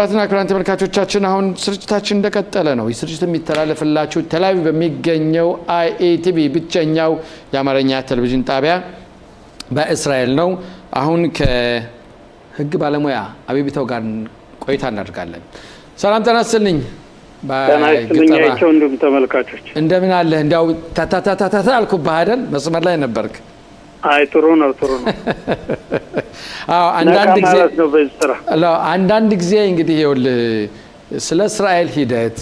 ክቡራን ተመልካቾቻችን አሁን ስርጭታችን እንደቀጠለ ነው። ስርጭት የሚተላለፍላችሁ ቴል-አቪቭ በሚገኘው IATV ብቸኛው የአማርኛ ቴሌቪዥን ጣቢያ በእስራኤል ነው። አሁን ከህግ ባለሙያ አቢቢታው ጋር ቆይታ እናደርጋለን። ሰላም ጤና ይስጥልኝ። ባይገጠማቸው እንደም ተመልካቾች እንደምን አለ? እንዲያው ታታታታታ አልኩብህ አይደል? መስመር ላይ ነበርክ? አይ ጥሩ ነው። አዎ አንዳንድ ጊዜ እንግዲህ ይኸውልህ ስለ እስራኤል ሂደት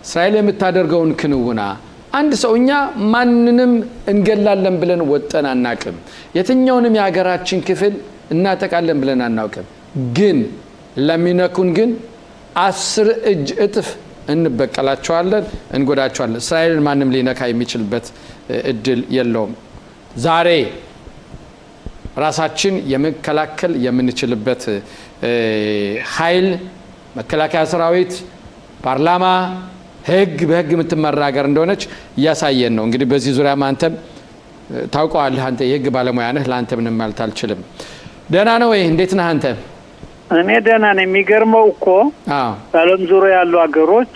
እስራኤል የምታደርገውን ክንውና አንድ ሰው እኛ ማንንም እንገላለን ብለን ወጠን አናቅም። የትኛውንም የሀገራችን ክፍል እናጠቃለን ብለን አናውቅም። ግን ለሚነኩን ግን 10 እጅ እጥፍ እንበቀላቸዋለን፣ እንጎዳቸዋለን። እስራኤልን ማንም ሊነካ የሚችልበት እድል የለውም። ዛሬ ራሳችን የመከላከል የምንችልበት ኃይል መከላከያ ሰራዊት፣ ፓርላማ፣ ህግ በህግ የምትመራ ሀገር እንደሆነች እያሳየን ነው። እንግዲህ በዚህ ዙሪያ አንተም ታውቀዋለህ። አንተ የህግ ባለሙያ ነህ። ለአንተ ምንም ማለት አልችልም። ደህና ነው ወይ? እንዴት ነህ አንተ? እኔ ደህና ነኝ። የሚገርመው እኮ በዓለም ዙሪያ ያሉ ሀገሮች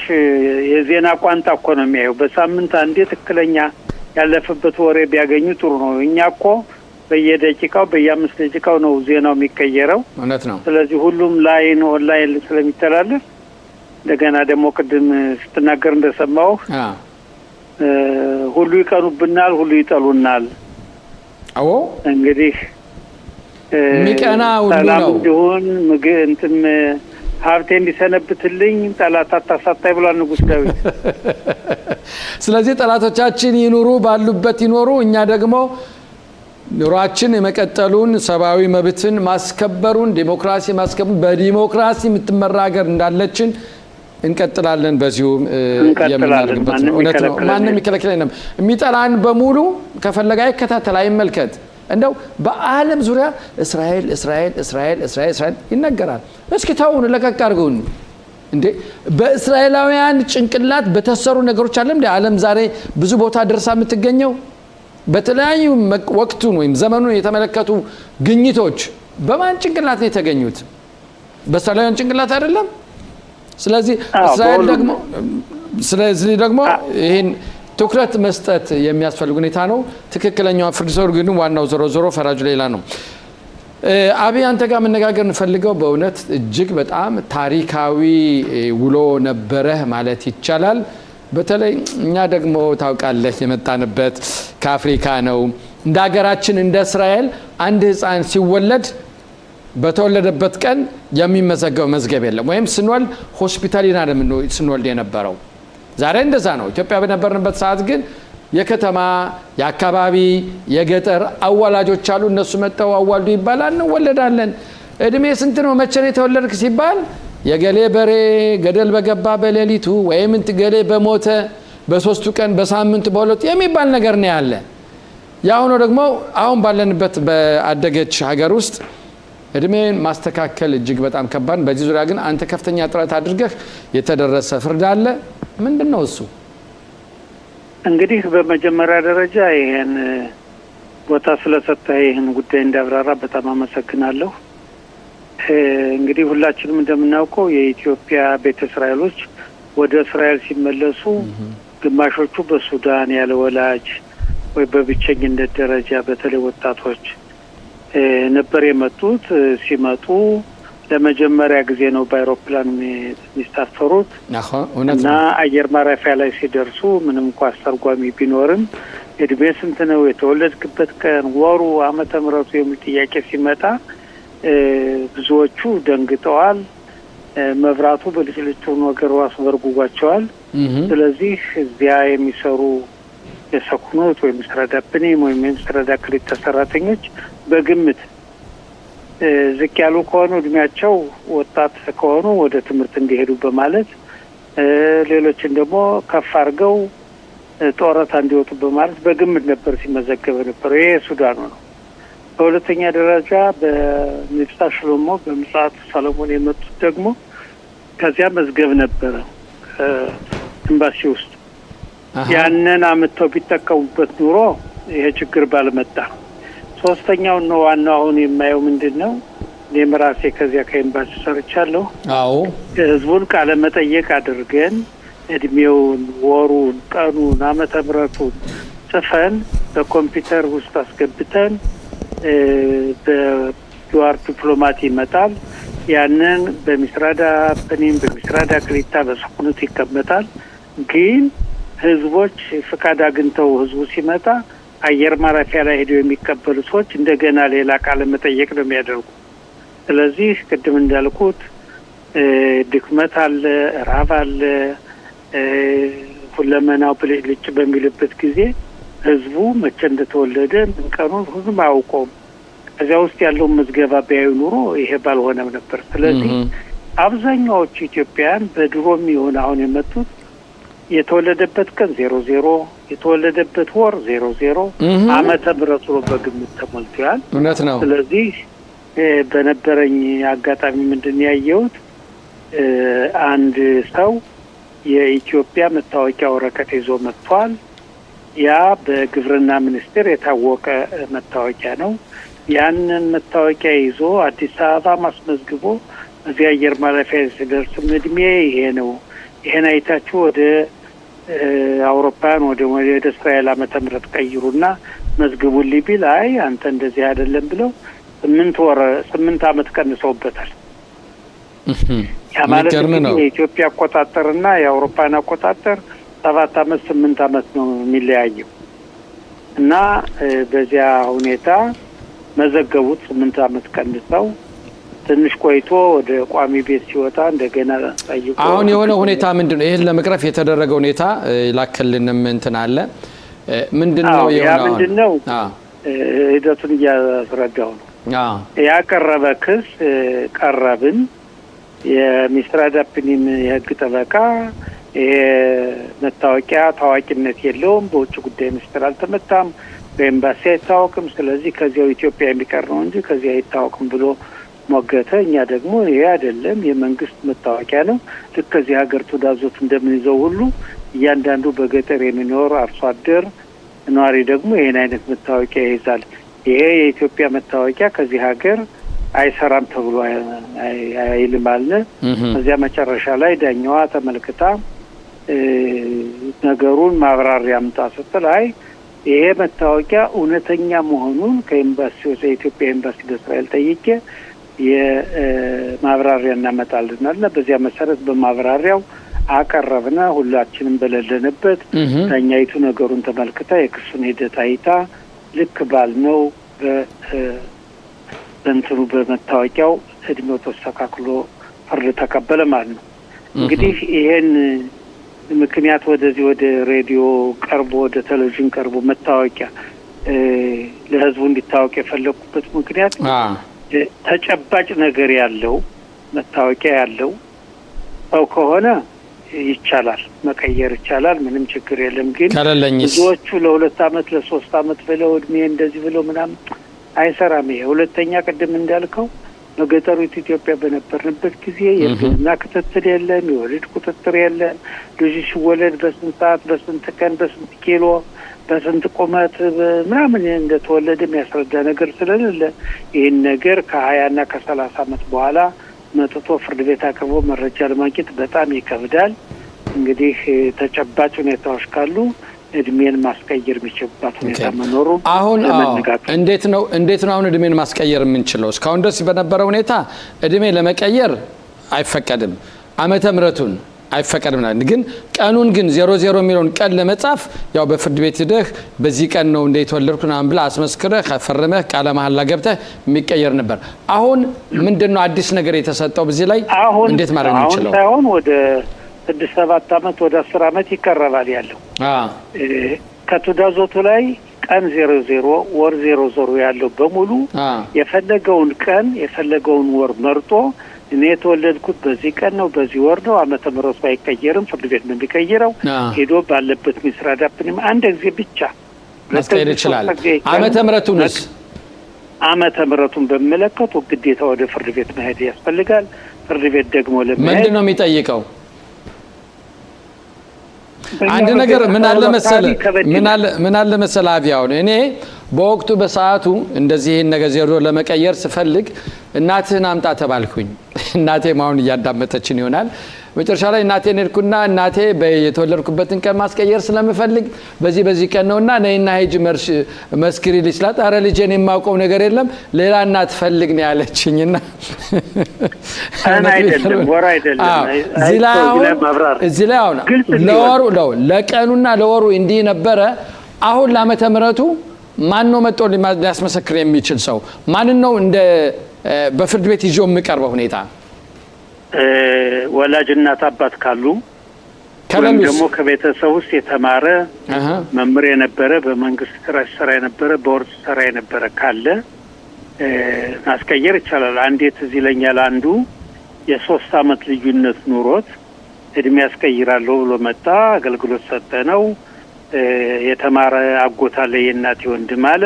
የዜና ቋንቋ እኮ ነው የሚያዩ። በሳምንት አንዴ ትክክለኛ ያለፈበት ወሬ ቢያገኙ ጥሩ ነው። እኛ እኮ በየደቂቃው በየ5 ደቂቃው ነው ዜናው የሚቀየረው። እውነት ነው። ስለዚህ ሁሉም ኦንላይን ስለሚተላለፍ እንደገና ደግሞ ቅድም ስትናገር እንደሰማው ሁሉ ይቀኑብናል፣ ሁሉ ይጠሉናል። አዎ እንግዲህ ሚቀና ሁሉ ነው እንዲሁን እንትን ሀብቴ እንዲሰነብትልኝ ጠላት አታሳጣይ ብሏል ንጉሥ ዳዊት። ስለዚህ ጠላቶቻችን ይኑሩ፣ ባሉበት ይኖሩ፣ እኛ ደግሞ ኑሯችን የመቀጠሉን ሰብአዊ መብትን ማስከበሩን ዲሞክራሲ ማስከበሩን በዲሞክራሲ የምትመራ ሀገር እንዳለችን እንቀጥላለን። በዚሁ የምናደርግበት ነው። እውነት ነው። ማንም ይከለክለንም። የሚጠላን በሙሉ ከፈለጋ ይከታተል፣ አይመልከት። እንደው በዓለም ዙሪያ እስራኤል እስራኤል እስራኤል እስራኤል እስራኤል ይነገራል። እስኪ ተውን፣ ለቀቅ አድርጉን እንዴ! በእስራኤላውያን ጭንቅላት በተሰሩ ነገሮች አለ እንዴ ዓለም ዛሬ ብዙ ቦታ ደርሳ የምትገኘው? በተለያዩ ወቅቱን ወይም ዘመኑን የተመለከቱ ግኝቶች በማን ጭንቅላት ነው የተገኙት? በእስራኤላውያን ጭንቅላት አይደለም። ስለዚህ እስራኤል ደግሞ ይሄን ትኩረት መስጠት የሚያስፈልግ ሁኔታ ነው። ትክክለኛው ፍርድ ሰው ግን ዋናው ዞሮ ፈራጁ ሌላ ነው። አብይ አንተ ጋር መነጋገር እንፈልገው በእውነት እጅግ በጣም ታሪካዊ ውሎ ነበረ ማለት ይቻላል። በተለይ እኛ ደግሞ ታውቃለህ የመጣንበት ከአፍሪካ ነው። እንደ ሀገራችን እንደ እስራኤል አንድ ህፃን ሲወለድ በተወለደበት ቀን የሚመዘገብ መዝገብ የለም። ወይም ስንወልድ ሆስፒታሊና ስንወልድ የነበረው ዛሬ እንደዛ ነው። ኢትዮጵያ በነበርንበት ሰዓት ግን የከተማ የአካባቢ የገጠር አዋላጆች አሉ። እነሱ መጥተው አዋልዱ ይባላል፣ እንወለዳለን። እድሜ ስንት ነው መቼ ነው የተወለድክ ሲባል የገሌ በሬ ገደል በገባ በሌሊቱ ወይም ገሌ በሞተ በ3ቱ ቀን በሳምንቱ በሁለቱ የሚባል ነገር ነው ያለ። ያሁኑ ደግሞ አሁን ባለንበት በአደገች ሀገር ውስጥ እድሜን ማስተካከል እጅግ በጣም ከባድ። በዚህ ዙሪያ ግን አንተ ከፍተኛ ጥረት አድርገህ የተደረሰ ፍርድ አለ። ምንድነው እሱ? እንግዲህ በመጀመሪያ ደረጃ ይሄን ቦታ ስለሰጠህ ይሄን ጉዳይ እንዳብራራ በጣም አመሰግናለሁ። እንግዲህ ሁላችንም እንደምናውቀው የኢትዮጵያ ቤተ እስራኤሎች ወደ እስራኤል ሲመለሱ ግማሾቹ በሱዳን ያለ ወላጅ ወይ በብቸኝነት ደረጃ በተለይ ወጣቶች ነበር የመጡት። ሲመጡ ለመጀመሪያ ጊዜ ነው በአይሮፕላን የሚሳፈሩት እና አየር ማረፊያ ላይ ሲደርሱ ምንም እንኳን አስተርጓሚ ቢኖርም እድሜ ስንት ነው፣ የተወለድክበት ቀን፣ ወሩ፣ ዓመተ ምሕረቱ የሚል ጥያቄ ሲመጣ ብዙዎቹ ደንግጠዋል። መብራቱ በልጭልጭ ነገር አስበርጉጓቸዋል። ስለዚህ እዚያ የሚሰሩ የሰኩኖት ወይም ሰራዳብኔም ወይም ሰራዳክሊት ሰራተኞች በግምት ዝቅ ያሉ ከሆኑ እድሜያቸው ወጣት ከሆኑ ወደ ትምህርት እንዲሄዱ በማለት ሌሎችን ደግሞ ከፍ አድርገው ጦረታ እንዲወጡ በማለት በግምት ነበር ሲመዘገበ ነበር። ይሄ ሱዳኑ ነው። በሁለተኛ ደረጃ በሚፍታ ሽሎሞ በምጽአት ሰለሞን የመጡት ደግሞ ከዚያ መዝገብ ነበረ ኤምባሲ ውስጥ። ያንን አመጣው ቢጠቀሙበት ኑሮ ይሄ ችግር ባልመጣ። ሶስተኛው ነው ዋናው አሁን የማየው ምንድነው እኔም ራሴ ከዚያ ከኤምባሲ ሰርቻለሁ። አዎ ህዝቡን ቃለ መጠየቅ አድርገን እድሜውን፣ ወሩን፣ ቀኑን፣ ዓመተ ምሕረቱን ጽፈን በኮምፒውተር ውስጥ አስገብተን በዩአር ዲፕሎማት ይመጣል። ያንን በሚስራዳ ፕኒም በሚስራዳ ክሪታ በስኩኑት ይቀመጣል። ግን ህዝቦች ፍቃድ አግኝተው ህዝቡ ሲመጣ አየር ማረፊያ ላይ ሄደው የሚቀበሉ ሰዎች እንደገና ሌላ ቃለ መጠየቅ ነው የሚያደርጉ። ስለዚህ ቅድም እንዳልኩት ድክመት አለ፣ ራብ አለ። ሁለመናው ብልጭ በሚልበት ጊዜ ህዝቡ መቼ እንደተወለደ ምን ቀኑን ሁሉም አያውቀውም። ከዚያ ውስጥ ያለውን መዝገባ ቢያዩ ኑሮ ይሄ ባልሆነም ነበር። ስለዚህ አብዛኛዎቹ ኢትዮጵያውያን በድሮም ይሁን አሁን የመጡት የተወለደበት ቀን 00 የተወለደበት ወር 00 ዓመተ ምሕረቱ በግምት ተሞልቷል። እውነት ነው። ስለዚህ በነበረኝ አጋጣሚ ምንድን ያየሁት አንድ ሰው የኢትዮጵያ መታወቂያ ወረቀት ይዞ መጥቷል። ያ በግብርና ሚኒስቴር የታወቀ መታወቂያ ነው። ያንን መታወቂያ ይዞ አዲስ አበባ ማስመዝግቦ እዚያ አየር ማረፊያ ሲደርስ እድሜ ይሄ ነው፣ ይሄን አይታችሁ ወደ አውሮፓን ወደ እስራኤል ዓመተ ምሕረት ቀይሩና መዝግቡልኝ ቢል አይ አንተ እንደዚህ አይደለም ብለው 8 ዓመት ቀንሰውበታል። ያ ማለት የኢትዮጵያ አቆጣጠርና የአውሮፓን አቆጣጠር 7 ዓመት 8 ዓመት ነው የሚለያየው እና በዚያ ሁኔታ መዘገቡት 8 ዓመት ቀንሰው ትንሽ ቆይቶ ወደ ቋሚ ቤት ሲወጣ እንደገና ጠይቆ አሁን የሆነ ሁኔታ ምንድነው? ይሄን ለመቅረፍ የተደረገ ሁኔታ ላከልንም እንትን አለ ምንድነው የሆነው? ምንድነው ሂደቱን እያስረዳው ነው። ያቀረበ ክስ ቀረብን። የሚስራዳ ፕኒም የህግ ጠበቃ ይሄ መታወቂያ ታዋቂነት የለውም፣ በውጭ ጉዳይ ሚኒስቴር አልተመታም፣ በኤምባሲ አይታወቅም፣ ስለዚህ ከዚያው ኢትዮጵያ የሚቀር ነው እንጂ ከዚያ አይታወቅም ብሎ ሞገተ። እኛ ደግሞ ይሄ አይደለም የመንግስት መታወቂያ ነው፣ ልክ ከዚህ ሀገር ትዕዛዞት እንደምንይዘው ሁሉ እያንዳንዱ በገጠር የሚኖር አርሶ አደር ነዋሪ ደግሞ ይሄን አይነት መታወቂያ ይይዛል። ይሄ የኢትዮጵያ መታወቂያ ከዚህ ሀገር አይሰራም ተብሎ አይልም አለ። እዚያ መጨረሻ ላይ ዳኛዋ ተመልክታ ነገሩን ማብራሪያ አምጣ ስትል አይ ይሄ መታወቂያ እውነተኛ መሆኑን ከኤምባሲው የኢትዮጵያ ኤምባሲ በእስራኤል ጠይቄ የማብራሪያ እናመጣልናልና በዚያ መሰረት በማብራሪያው አቀረብና ሁላችንም በሌለንበት ዳኛይቱ ነገሩን ተመልክታ የክሱን ሂደት አይታ ልክ ባልነው በእንትኑ በመታወቂያው እድሜው ተስተካክሎ ፍርድ ተቀበለ ማለት ነው። እንግዲህ ይሄን ምክንያት ወደዚህ ወደ ሬዲዮ ቀርቦ ወደ ቴሌቪዥን ቀርቦ መታወቂያ ለህዝቡ እንዲታወቅ የፈለኩበት ምክንያት ተጨባጭ ነገር ያለው መታወቂያ ያለው ሰው ከሆነ ይቻላል፣ መቀየር ይቻላል፣ ምንም ችግር የለም። ግን ብዙዎቹ ለ2 ዓመት ለ3 ዓመት ብለው እድሜ እንደዚህ ብለው ምናምን አይሰራም። ይሄ ሁለተኛ ቅድም እንዳልከው በገጠሪቱ ኢትዮጵያ በነበርንበት ጊዜ የሕክምና ክትትል የለም፣ የወሊድ ቁጥጥር የለም። ልጅ ሲወለድ በስንት ሰዓት፣ በስንት ቀን፣ በስንት ኪሎ፣ በስንት ቁመት ምናምን እንደተወለደ የሚያስረዳ ነገር ስለሌለ ይህን ነገር ከ20 እና ከ30 ዓመት በኋላ መጥቶ ፍርድ ቤት አቅርቦ መረጃ ለማግኘት በጣም ይከብዳል። እንግዲህ ተጨባጭ ሁኔታዎች ካሉ እድሜን ማስቀየር የሚችልበት ሁኔታ መኖሩ አሁን እንዴት ነው አሁን እድሜን ማስቀየር የምንችለው? እስካሁን ድረስ በነበረው ሁኔታ እድሜ ለመቀየር አይፈቀድም፣ ዓመተ ምሕረቱን አይፈቀድም። ግን ቀኑን ግን 00 የሚለውን ቀን ለመጻፍ ያው በፍርድ ቤት ሄደህ በዚህ ቀን ነው እንደተወለድኩ ምናምን ብለህ አስመስክረህ ፈርመህ ቃለ መሐላ ገብተህ የሚቀየር ነበር። አሁን ምንድነው አዲስ ነገር የተሰጠው በዚህ ላይ እንዴት ማድረግ እንችላለን? አሁን ሳይሆን ወደ 6-7 ዓመት ወደ 10 ዓመት ይቀርባል ያለው ከትዕዛዞቱ ላይ ቀን 00 ወር 00 ያለው በሙሉ የፈለገውን ቀን የፈለገውን ወር መርጦ እኔ የተወለድኩት በዚህ ቀን ነው በዚህ ወር ነው ዓመተ ምሕረቱ አይቀየርም፣ ፍርድ ቤት ነው የሚቀይረው። ሄዶ ባለበት ሚስራዳ ፕኒም አንድ ጊዜ ብቻ ማስቀየር ይችላል። ዓመተ ምሕረቱንስ ዓመተ ምሕረቱን በመለከቱ ግዴታ ወደ ፍርድ ቤት መሄድ ያስፈልጋል። ፍርድ ቤት ደግሞ ለምን ምንድነው የሚጠይቀው? አንድ ነገር ምን አለ መሰለ አብያው እኔ በወቅቱ በሰዓቱ እንደዚህ ነገር ዜሮ ለመቀየር ስፈልግ እናትህን አምጣ ተባልኩኝ። እናቴ ማሁን እያዳመጠችን ይሆናል። መጨረሻ ላይ እናቴን ሄድኩና እናቴ የተወለድኩበትን ቀን ማስቀየር ስለምፈልግ በዚህ ቀን ነውና ነይና ሂጂ መስክሪ ልስላት። አረ ልጄን የማውቀው ነገር የለም ሌላ እናት ፈልግ ነው ያለችኝና እዚህ ላይ አሁን ለቀኑና ለወሩ እንዲህ ነበረ። አሁን ለዓመተ ምሕረቱ ማን ነው መጥቶ ሊያስመሰክር የሚችል ሰው? ማን ነው እንደ በፍርድ ቤት ይዞ የሚቀርበው ሁኔታ? ወላጅ እናት አባት ካሉ ወይም ደግሞ ከቤተሰብ ውስጥ የተማረ መምህር የነበረ በመንግስት ስራ የነበረ በወርድ ስራ የነበረ ካለ ማስቀየር ይቻላል። አንዴት እዚህ ይለኛል አንዱ የ3 አመት ልዩነት ኑሮት እድሜ ያስቀይራለሁ ብሎ መጣ። አገልግሎት ሰጠነው። የተማረ አጎት አለ የእናቴ ወንድም አለ።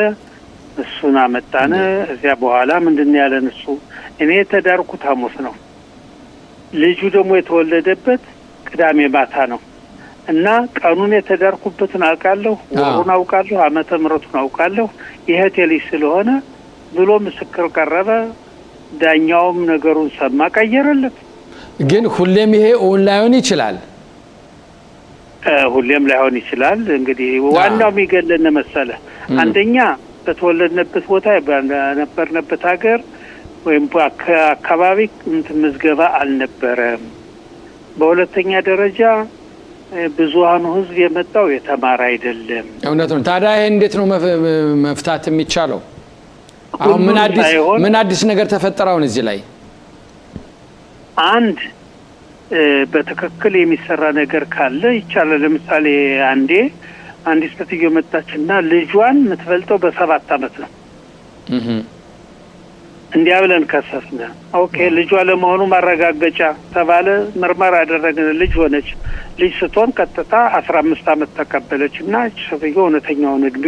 እሱን አመጣነ። እዚያ በኋላ ምንድነው ያለን እሱ እኔ የተዳርኩት ሐሙስ ነው፣ ልጁ ደግሞ የተወለደበት ቅዳሜ ማታ ነው እና ቀኑን የተዳርኩበትን አውቃለሁ፣ ወሩን አውቃለሁ፣ ዓመተ ምሕረቱን አውቃለሁ፣ የእህቴ ልጅ ስለሆነ ብሎ ምስክር ቀረበ። ዳኛውም ነገሩን ሰማ፣ ቀየረለት። ግን ሁሌም ይሄ ኦንላይን ይችላል፣ ሁሌም ላይሆን ይችላል። እንግዲህ ዋናው የሚገለን መሰለ አንደኛ በተወለድንበት ቦታ በነበርንበት ሀገር ወይም በአካባቢ ምዝገባ አልነበረም። በሁለተኛ ደረጃ ብዙሃኑ ህዝብ የመጣው የተማረ አይደለም። እውነት ነው። ታዲያ ይሄ እንዴት ነው መፍታት የሚቻለው? አሁን ምን አዲስ ነገር ተፈጠረውን እዚህ ላይ አንድ በትክክል የሚሰራ ነገር ካለ ይቻላል። ለምሳሌ አንዲት ሴትዮ መጣችና ልጇን የምትበልጠው በ7 አመት ነው። እንዲያ ብለን ከሰስነ። ኦኬ ልጇ ለመሆኑ ማረጋገጫ ተባለ። ምርመራ አደረግን። ልጅ ሆነች። ልጅ ስትሆን ቀጥታ 15 አመት ተቀበለችና ሴትዮ እውነተኛውን እድሜ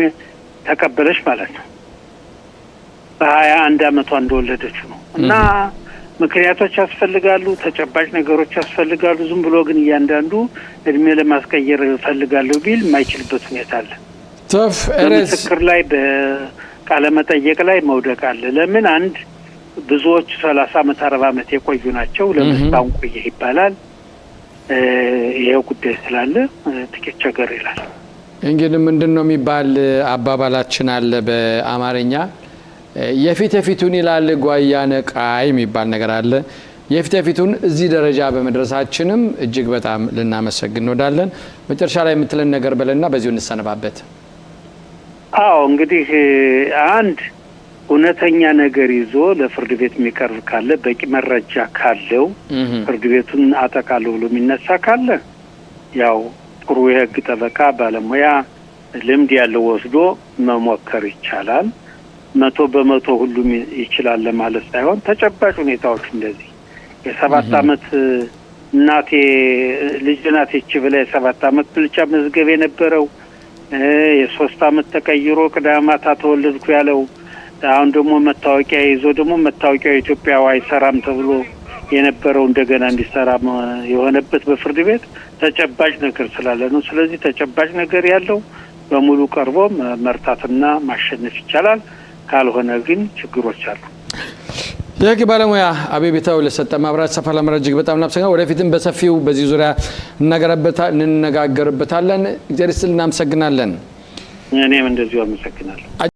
ተቀበለች ማለት ነው። በ21 አመቷ እንደወለደች ነው። እና ምክንያቶች ያስፈልጋሉ፣ ተጨባጭ ነገሮች ያስፈልጋሉ። ዝም ብሎ ግን እያንዳንዱ እድሜ ለማስቀየር ፈልጋለሁ ቢል የማይችልበት ሁኔታ አለ። በምስክር ላይ በቃለ መጠየቅ ላይ መውደቅ አለ። ለምን አንድ ብዙዎች 30 አመት 40 አመት የቆዩ ናቸው። ለምስታውን ቆየ ይባላል። ይሄው ጉዳይ ስላለ ጥቂት ቸገር ይላል። እንግዲህ ምንድነው የሚባል አባባላችን አለ በአማርኛ የፊቱን ይላል ጓያ ነቃይ የሚባል ነገር አለ። የፊቱን እዚህ ደረጃ በመድረሳችንም እጅግ በጣም ልናመሰግን እንወዳለን። መጨረሻ ላይ የምትለን ነገር በለና በዚሁ እንሰነባበት። አዎ እንግዲህ አንድ እውነተኛ ነገር ይዞ ለፍርድ ቤት የሚቀርብ ካለ በቂ መረጃ ካለው ፍርድ ቤቱን አጠቃለው ብሎ የሚነሳ ካለ ያው ጥሩ የህግ ጠበቃ ባለሙያ ልምድ ያለው ወስዶ መሞከር ይቻላል። 100% ሁሉም ይችላል ለማለት ሳይሆን ተጨባጭ ሁኔታዎች እንደዚህ የ7 አመት እናቴ ልጅ ናት እቺ ብለ የ7 አመት ብልጫ መዝገብ የነበረው የ3 አመት ተቀይሮ ቅዳማታ ተወለድኩ ያለው አሁን ደግሞ መታወቂያ ይዞ ደግሞ መታወቂያው ኢትዮጵያው አይሰራም ተብሎ የነበረው እንደገና እንዲሰራ የሆነበት በፍርድ ቤት ተጨባጭ ነገር ስላለ ነው። ስለዚህ ተጨባጭ ነገር ያለው በሙሉ ቀርቦ መርታትና ማሸነፍ ይቻላል። ካልሆነ ግን ችግሮች አሉ። የህግ ባለሙያ አቤ ቢታው ለሰጠ ማብራሪያ ሰፋ ለማድረግ በጣም እናመሰግናለን። ወደፊትም በሰፊው በዚህ ዙሪያ እንነጋገርበታለን። እግዚአብሔር ይስጥልን፣ እናመሰግናለን። እኔም እንደዚሁ አመሰግናለሁ።